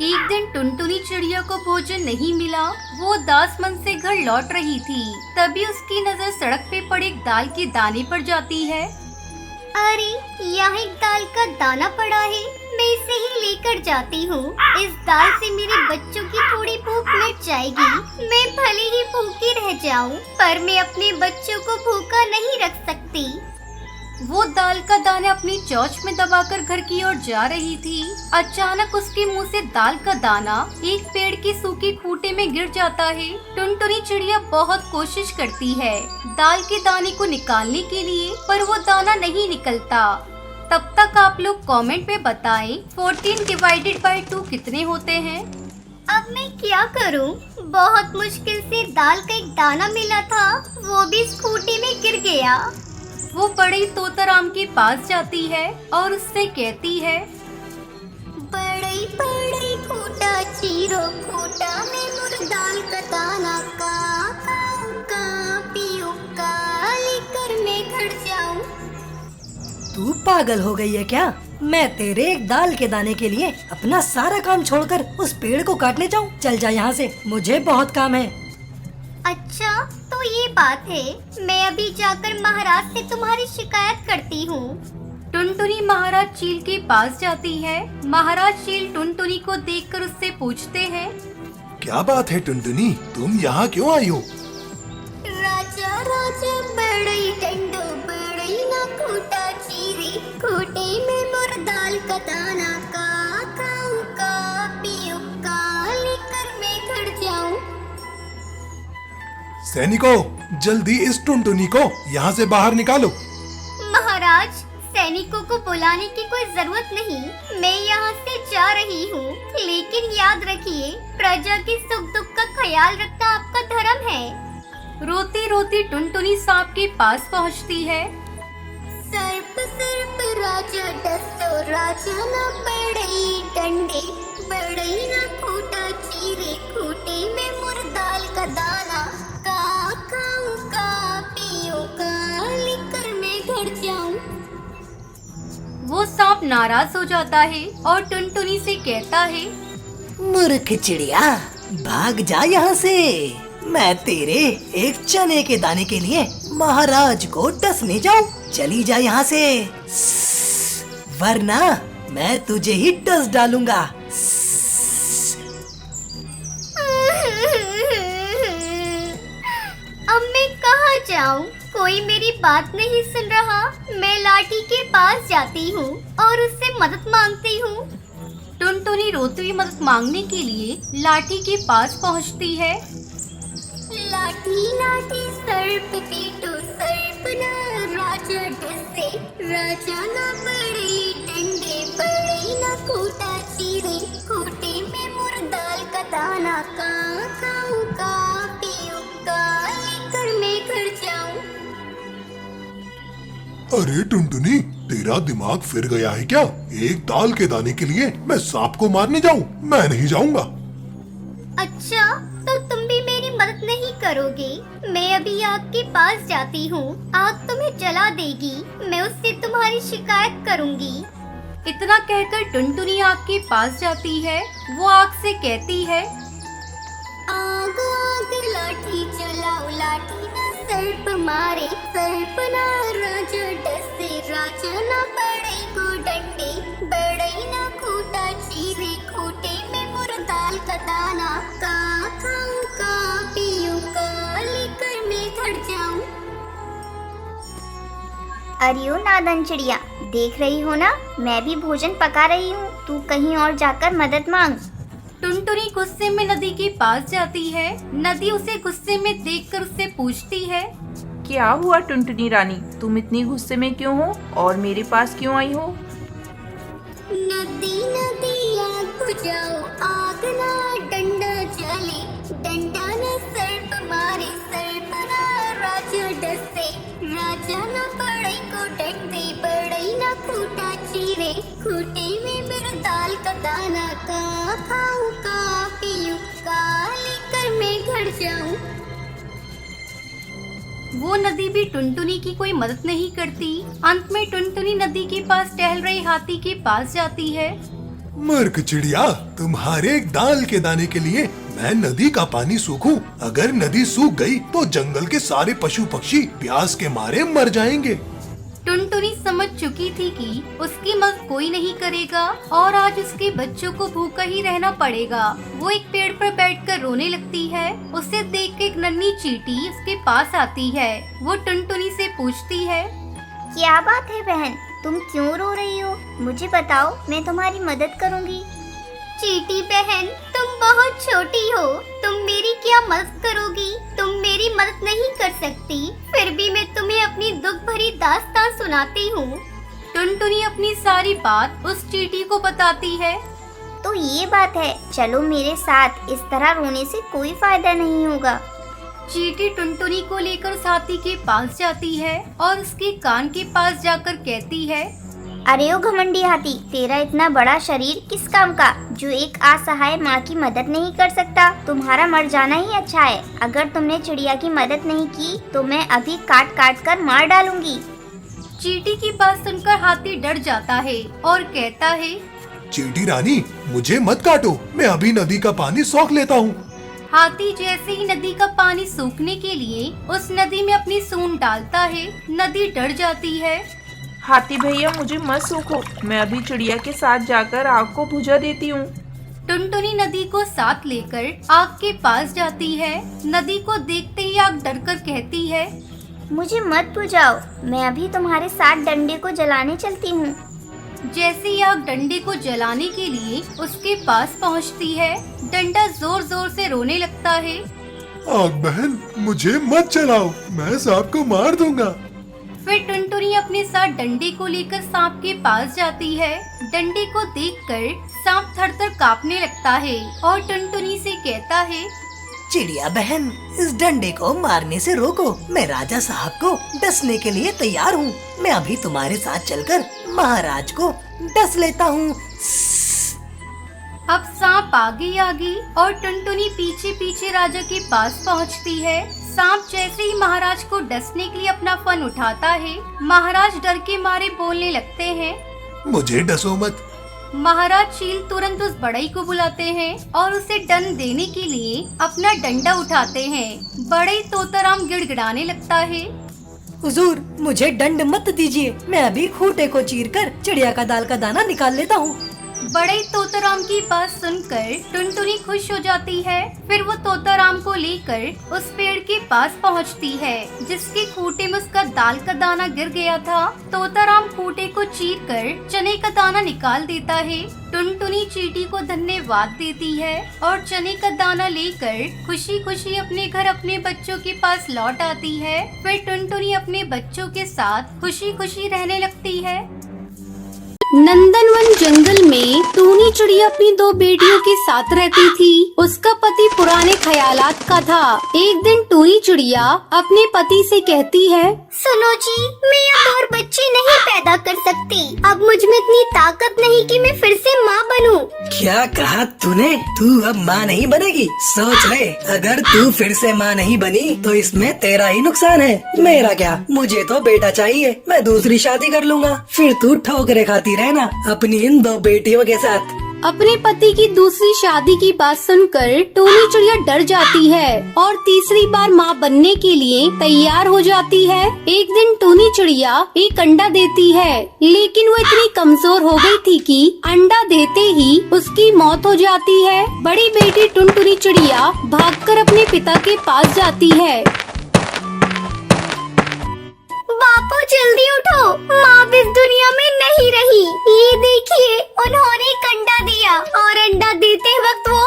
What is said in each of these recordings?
एक दिन टुनटुनी चिड़िया को भोजन नहीं मिला। वो उदास मन से घर लौट रही थी। तभी उसकी नजर सड़क पे पड़े एक दाल के दाने पर जाती है। अरे, यहाँ एक दाल का दाना पड़ा है, मैं इसे ही लेकर जाती हूँ। इस दाल से मेरे बच्चों की थोड़ी भूख मिट जाएगी। मैं भले ही भूखी रह जाऊँ, पर मैं अपने बच्चों को भूखा नहीं रख सकती। वो दाल का दाना अपनी चोंच में दबाकर घर की ओर जा रही थी। अचानक उसके मुंह से दाल का दाना एक पेड़ की सूखी खूंटे में गिर जाता है। टुनटुनी चिड़िया बहुत कोशिश करती है दाल के दाने को निकालने के लिए, पर वो दाना नहीं निकलता। तब तक आप लोग कमेंट में बताएं 14 डिवाइडेड बाय 2 कितने होते हैं। अब मैं क्या करूं? बहुत मुश्किल से दाल का एक दाना मिला था, वो भी इस खूंटे में गिर गया। वो बड़े तोताराम के पास जाती है और उससे कहती है, बड़े बड़े खूंटा चीरो, खूंटा में मुर दाल का दाना का पियो का लेकर मैं घर जाऊं। तू पागल हो गई है क्या? मैं तेरे एक दाल के दाने के लिए अपना सारा काम छोड़कर उस पेड़ को काटने जाऊं? चल जा यहाँ से, मुझे बहुत काम है। अच्छा, तो ये बात है। मैं अभी जाकर महाराज से तुम्हारी शिकायत करती हूँ। टुनटुनी महाराज चील के पास जाती है। महाराज चील टुनटुनी को देखकर उससे पूछते हैं, क्या बात है टुनटुनी, तुम यहाँ क्यों आई हो? राजा राजा बड़ई डंडो, बड़ई ना खूंटा चीरे, खूंटे में मुर दाल का दाना का पियो का लेकर मैं घर जाऊं। सैनिकों, जल्दी इस टुनटुनी को यहाँ से बाहर निकालो। महाराज, सैनिकों को बुलाने की कोई जरूरत नहीं, मैं यहाँ से जा रही हूँ। लेकिन याद रखिए, प्रजा के सुख दुख का ख्याल रखना आपका धर्म है। रोती रोती टुनटुनी सांप के पास पहुँचती है। सर्प सर्प राजा डसो, राजा ना बड़ई डंडे, बड़ई ना खूंटा चीरे, खूंटे में मुर दाल का दाना का पियो का लेकर मैं घर जाऊं। वो सांप नाराज हो जाता है और टुनटुनी से कहता है, मूर्ख चिड़िया, भाग जा यहाँ से। मैं तेरे एक चने के दाने के लिए महाराज को डसने जाऊं? चली जा यहाँ से, वरना मैं तुझे ही डस डालूंगा। अब मैं कहाँ जाऊँ? कोई मेरी बात नहीं सुन रहा। मैं लाठी के पास जाती हूँ और उससे मदद मांगती हूँ। टुनटुनी रोती हुई मदद मांगने के लिए लाठी के पास पहुँचती है। लाठी लाठी सर्प पीटो, सर्प ना राजा डसे, राजा ना बड़े डंडे, बड़े ना खूंटा चीरे, खूंटे में मुर दाल का दाना का पियो का लेकर मैं घर जाऊं। अरे टुनटुनी, तेरा दिमाग फिर गया है क्या? एक दाल के दाने के लिए मैं सांप को मारने जाऊं? मैं नहीं जाऊंगा। अच्छा, तो तुम भी मेरी मदद नहीं करोगे? मैं अभी आग के पास जाती हूँ, आग तुम्हें जला देगी। मैं उससे तुम्हारी शिकायत करूँगी। इतना कहकर टुनटुनी आग के पास जाती है। वो आग से कहती है, आग आग लाठी चलाओ, लाठी ना सर्प मारे, सर्प ना राजा डसे, राजा ना बड़े को डंडे, बड़े ना खूंटा चीरे, खूंटे में मुर दाल का दाना का पियो का लेकर मैं घर जाऊं। अरे ओ नादान चिड़िया, देख रही हो ना, मैं भी भोजन पका रही हूँ। तू कहीं और जाकर मदद मांग। टुनटुनी गुस्से में नदी के पास जाती है। नदी उसे गुस्से में देखकर उससे पूछती है, क्या हुआ टुनटुनी रानी, तुम इतनी गुस्से में क्यों हो और मेरे पास क्यों आई हो? नदी नदी आग बुझाओ, आग ना डंडा जले, डंडा ना सर्प मारे, सर्प ना राजा डसे, राजा ना बड़े को डंडे, बड़े ना खूंटा चीरे, खूंटे में मेरा दाल का दाना का पियो का लेकर मैं घर जाऊं। वो नदी भी टुनटुनी की कोई मदद नहीं करती। अंत में टुनटुनी नदी के पास टहल रहे हाथी के पास जाती है। मूर्ख चिड़िया, तुम्हारे एक दाल के दाने के लिए मैं नदी का पानी सूखूं? अगर नदी सूख गई तो जंगल के सारे पशु पक्षी प्यास के मारे मर जाएंगे। टुनटुनी समझ चुकी थी कि उसकी मदद कोई नहीं करेगा और आज उसके बच्चों को भूखा ही रहना पड़ेगा। वो एक पेड़ पर बैठकर रोने लगती है। उसे देख के एक नन्ही चींटी उसके पास आती है। वो टुनटुनी से पूछती है, क्या बात है बहन, तुम क्यों रो रही हो? मुझे बताओ, मैं तुम्हारी मदद करूंगी। चींटी बहन, तुम बहुत छोटी हो, तुम मेरी क्या मदद करोगी? तुम मेरी मदद नहीं कर सकती, फिर भी मैं तुम्हें अपनी दुख भरी दास्तान सुनाती हूँ। टुनटुनी अपनी सारी बात उस चींटी को बताती है। तो ये बात है, चलो मेरे साथ, इस तरह रोने से कोई फायदा नहीं होगा। चींटी टुनटुनी को लेकर उस हाथी के पास जाती है और उसके कान के पास जाकर कहती है, अरे ओ घमंडी हाथी, तेरा इतना बड़ा शरीर किस काम का, जो एक असहाय माँ की मदद नहीं कर सकता? तुम्हारा मर जाना ही अच्छा है। अगर तुमने चिड़िया की मदद नहीं की तो मैं अभी काट काट कर मार डालूंगी। चींटी की बात सुनकर हाथी डर जाता है और कहता है, चींटी रानी, मुझे मत काटो, मैं अभी नदी का पानी सोख लेता हूँ। हाथी जैसे ही नदी का पानी सूखने के लिए उस नदी में अपनी सूंड डालता है, नदी डर जाती है। हाथी भैया, मुझे मत सूखो, मैं अभी चिड़िया के साथ जाकर आग को बुझा देती हूँ। टुनटुनी नदी को साथ लेकर आग के पास जाती है। नदी को देखते ही आग डरकर कहती है, मुझे मत बुझाओ, मैं अभी तुम्हारे साथ डंडे को जलाने चलती हूँ। जैसे ही आग डंडे को जलाने के लिए उसके पास पहुंचती है, डंडा जोर जोर से रोने लगता है। आग बहन, मुझे मत जलाओ, मैं सांप को मार दूंगा। फिर टुनटुनी अपने साथ डंडे को लेकर सांप के पास जाती है। डंडे को देखकर सांप थर-थर कांपने लगता है और टुनटुनी से कहता है, चिड़िया बहन, इस डंडे को मारने से रोको, मैं राजा साहब को डसने के लिए तैयार हूँ। मैं अभी तुम्हारे साथ चलकर महाराज को डस लेता हूँ। अब सांप आगे आगे और टुनटुनी पीछे पीछे राजा के पास पहुंचती है। सांप जैसे ही महाराज को डसने के लिए अपना फन उठाता है, महाराज डर के मारे बोलने लगते हैं। मुझे डसो मत। महाराज चील तुरंत उस बड़ई को बुलाते हैं और उसे दंड देने के लिए अपना डंडा उठाते हैं। बड़ई तोताराम गिड़गिड़ाने लगता है। हुजूर, मुझे दंड मत दीजिए, मैं अभी खूंटे को चीरकर चिड़िया का दाल का दाना निकाल लेता हूँ। बड़ई तोताराम की बात सुनकर टुनटुनी खुश हो जाती है। फिर वो तोताराम को लेकर उस पेड़ के पास पहुंचती है जिसके खूंटे में उसका दाल का दाना गिर गया था। तोताराम खूंटे को चीरकर चने का दाना निकाल देता है। टुनटुनी चींटी को धन्यवाद देती है और चने का दाना लेकर खुशी खुशी अपने घर अपने बच्चों के पास लौट आती है। फिर टुनटुनी अपने बच्चों के साथ खुशी खुशी रहने लगती है। नंदनवन जंगल में टूनी चिड़िया अपनी 2 बेटियों के साथ रहती थी। उसका पति पुराने ख्यालात का था। एक दिन टूनी चिड़िया अपने पति से कहती है, सुनो जी, मैं अब और बच्चे नहीं पैदा कर सकती। अब मुझ में इतनी ताकत नहीं कि मैं फिर से माँ बनूं। क्या कहा तूने? तू अब माँ नहीं बनेगी? सोच ले, अगर तू फिर से माँ नहीं बनी तो इसमें तेरा ही नुकसान है। मेरा क्या, मुझे तो बेटा चाहिए, मैं दूसरी शादी कर लूंगा, फिर तू ठोकरे खाती रहना अपनी इन 2 बेटियों के साथ। अपने पति की दूसरी शादी की बात सुनकर टूनी चिड़िया डर जाती है और तीसरी बार माँ बनने के लिए तैयार हो जाती है। एक दिन टूनी चिड़िया एक अंडा देती है, लेकिन वो इतनी कमजोर हो गई थी कि अंडा देते ही उसकी मौत हो जाती है। बड़ी बेटी टुनटुनी चिड़िया भागकर अपने पिता के पास जाती है। बापू जल्दी उठो, माँ इस दुनिया में नहीं रही। ये देखिए, उन्होंने एक अंडा दिया और अंडा देते वक्त वो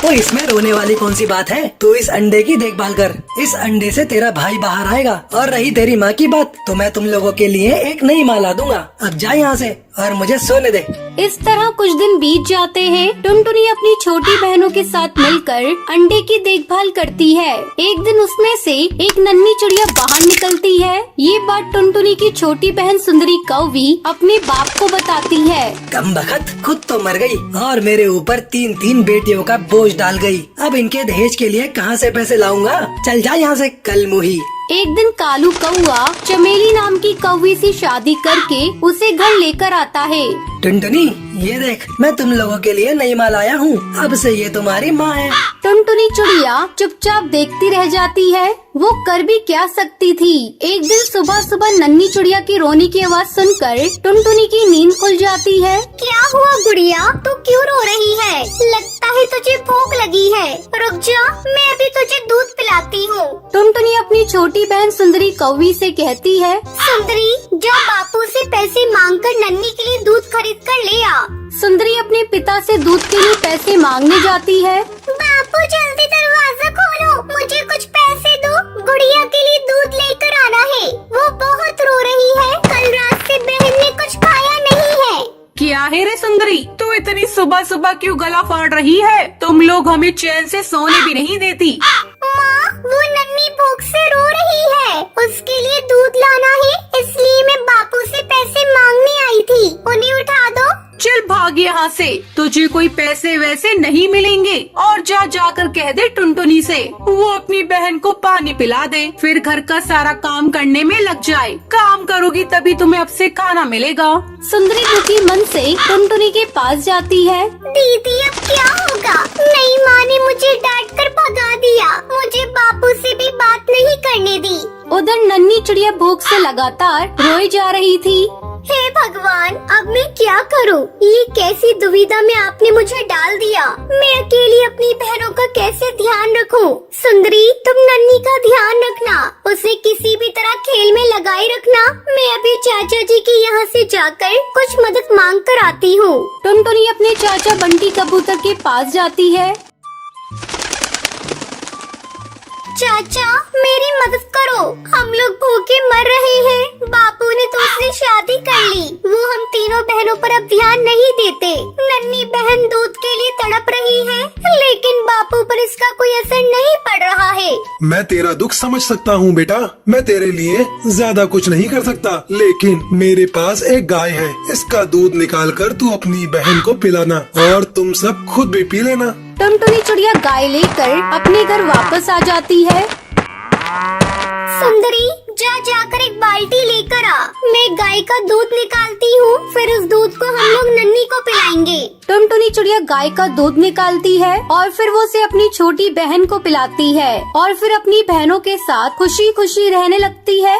तो इसमें रोने वाली कौन सी बात है? तू इस अंडे की देखभाल कर, इस अंडे से तेरा भाई बाहर आएगा। और रही तेरी माँ की बात, तो मैं तुम लोगों के लिए एक नई माँ ला दूंगा। अब जा यहाँ से और मुझे सोने दे। इस तरह कुछ दिन बीत जाते हैं। टुनटुनी अपनी छोटी बहनों के साथ मिलकर अंडे की देखभाल करती है। एक दिन उसमें से एक नन्ही चिड़िया बाहर निकलती है। ये बात टुनटुनी की छोटी बहन सुंदरी कौवी अपने बाप को बताती है। कमबख्त, खुद तो मर गई और मेरे ऊपर 3-3 बेटियों का बोझ डाल गई। अब इनके दहेज के लिए कहाँ से पैसे लाऊंगा? चल जा यहाँ से कल मुही। एक दिन कालू कौआ चमेली नाम की कौवी से शादी करके उसे घर लेकर आता है। टुनटुनी, ये देख, मैं तुम लोगों के लिए नई माल आया हूँ। अब से ये तुम्हारी माँ है। टुनटुनी चिड़िया चुपचाप देखती रह जाती है। वो कर भी क्या सकती थी। एक दिन सुबह सुबह नन्ही चिड़िया की रोने की आवाज सुनकर टुनटुनी की नींद खुल जाती है। क्या हुआ गुड़िया, तू क्यों रो रही है? लगता है तुझे भूख लगी है। रुक जा, मैं अभी तुझे दूध पिलाती हूँ। टुनटुनी अपनी छोटी बहन सुंदरी कौवी से कहती है, सुंदरी, जा बापू से पैसे मांगकर नन्ही के लिए दूध खरीद कर ले आ। सुंदरी अपने पिता से दूध के लिए पैसे मांगने जाती है। बापू जल्दी दरवाजा खोलो, मुझे कुछ पैसे दो, गुड़िया के लिए दूध लेकर आना है। वो बहुत रो रही है, कल रात से बहन ने कुछ खाया नहीं है। क्या है रे सुंदरी, तू इतनी सुबह सुबह क्यों गला फाड़ रही है? तुम लोग हमें चैन से सोने भी नहीं देती। माँ, वो नन्ही भूख से रो रही है, उसके लिए दूध लाना है, इसलिए मैं बापू से पैसे मांगने आई थी। उन्हें उठा दो। चल भाग यहाँ से, तुझे कोई पैसे वैसे नहीं मिलेंगे। और जा जाकर कह दे टुनटुनी से वो अपनी बहन को पानी पिला दे, फिर घर का सारा काम करने में लग जाए। काम करोगी तभी तुम्हें अब से खाना मिलेगा। सुंदरी दुखी मन से टुनटुनी के पास जाती है। दीदी, अब क्या होगा? नई माँ ने मुझे डांट कर भगा दिया, मुझे बापू से भी बात नहीं करने दी। उधर नन्ही चिड़िया भूख से लगातार रोई जा रही थी। हे भगवान, अब मैं क्या करूं? ये कैसी दुविधा में आपने मुझे डाल दिया। मैं अकेली अपनी बहनों का कैसे ध्यान रखूं? सुंदरी, तुम नन्ही का ध्यान रखना, उसे किसी भी तरह खेल में लगाए रखना। मैं अभी चाचा जी के यहाँ से जाकर कुछ मदद मांग कर आती हूँ। टुनटुनी अपने चाचा बंटी कबूतर के पास जाती है। चाचा, मेरी मदद करो, हम लोग भूखे मर रहे हैं। बापू ने दूसरी शादी कर ली, वो हम तीनों बहनों पर अब ध्यान नहीं देते। नन्ही बहन दूध के लिए तड़प रही है, लेकिन बापू पर इसका कोई असर नहीं पड़ रहा है। मैं तेरा दुख समझ सकता हूँ बेटा, मैं तेरे लिए ज्यादा कुछ नहीं कर सकता, लेकिन मेरे पास एक गाय है, इसका दूध निकाल कर तू अपनी बहन को पिलाना और तुम सब खुद भी पी लेना। टुनटुनी चिड़िया गाय लेकर अपने घर वापस आ जाती है। सुंदरी, जा जाकर एक बाल्टी लेकर आ, मैं गाय का दूध निकालती हूँ, फिर उस दूध को हम लोग नन्ही को पिलाएंगे। टुनटुनी चिड़िया गाय का दूध निकालती है और फिर वो उसे अपनी छोटी बहन को पिलाती है और फिर अपनी बहनों के साथ खुशी खुशी रहने लगती है।